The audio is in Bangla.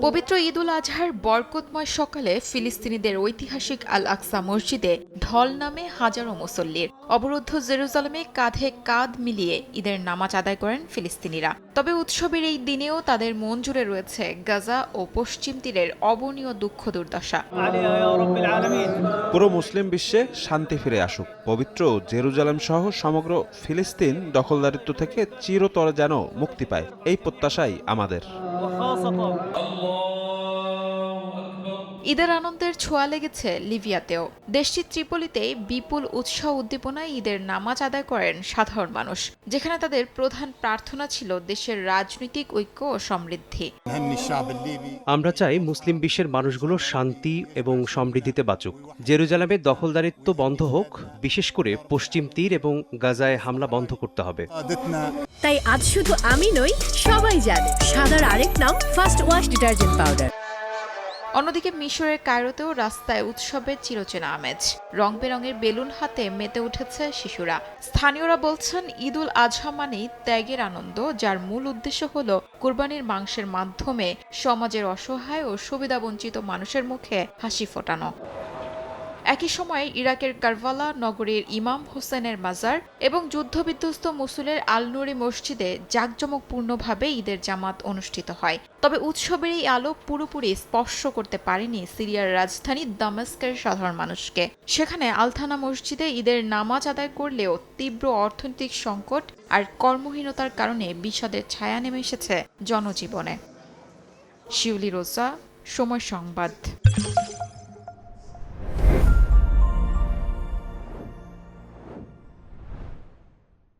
পবিত্র ঈদ উল আজহার বরকতময় সকালে ফিলিস্তিনিদের ঐতিহাসিক আল আকসা মসজিদে ঢল নামে হাজারো মুসল্লির। অবরুদ্ধ জেরুজালেমে কাঁধে কাঁধ মিলিয়ে ঈদের নামাজ আদায় করেন ফিলিস্তিনিরা। তবে উৎসবের এই দিনেও তাদের মন জুড়ে রয়েছে গাজা ও পশ্চিম তীরের অবর্ণীয় দুঃখ দুর্দশা। পুরো মুসলিম বিশ্বে শান্তি ফিরে আসুক, পবিত্র জেরুজালেম সহ সমগ্র ফিলিস্তিন দখলদারিত্ব থেকে চিরতরে যেন মুক্তি পায়, এই প্রত্যাশাই আমাদের। ঈদের আনন্দের ছোঁয়া লেগেছে লিবিয়াতেও। দেশটির ত্রিপোলিতে বিপুল উৎসাহ উদ্দীপনায় ঈদের নামাজ আদায় করেন সাধারণ মানুষ, যেখানে তাদের প্রধান প্রার্থনা ছিল দেশের রাজনৈতিক ঐক্য ও সমৃদ্ধি। আমরা চাই মুসলিম বিশ্বের মানুষগুলো শান্তি এবং সমৃদ্ধিতে বাঁচুক, জেরুজালেমের দখলদারিত্ব বন্ধ হোক, বিশেষ করে পশ্চিম তীর এবং গাজায় হামলা বন্ধ করতে হবে। তাই আজ শুধু আমি নই, সবাই জানে সাদার আরেক নাম ফার্স্ট ওয়াশ ডিটারজেন্ট পাউডার। অন্যদিকে মিশরের কায়রোতেও রাস্তায় উৎসবের চিরচেনা আমেজ। রং বেরঙের বেলুন হাতে মেতে উঠেছে শিশুরা। স্থানীয়রা বলছেন ঈদ উল আজহা মানেই ত্যাগের আনন্দ, যার মূল উদ্দেশ্য হল কুরবানির মাংসের মাধ্যমে সমাজের অসহায় ও সুবিধাবঞ্চিত মানুষের মুখে হাসি ফোটানো। একই সময়ে ইরাকের কারবালা নগরীর ইমাম হোসেনের মাজার এবং যুদ্ধবিধ্বস্ত মুসুলের আল নুরি মসজিদে জাঁকজমকপূর্ণভাবে ঈদের জামাত অনুষ্ঠিত হয়। তবে উৎসবের এই আলো পুরোপুরি স্পর্শ করতে পারেনি সিরিয়ার রাজধানী দামেস্কের সাধারণ মানুষকে। সেখানে আলথানা মসজিদে ঈদের নামাজ আদায় করলেও তীব্র অর্থনৈতিক সংকট আর কর্মহীনতার কারণে বিষাদের ছায়া নেমে এসেছে জনজীবনে। শিউলি রোজা, সময় সংবাদ।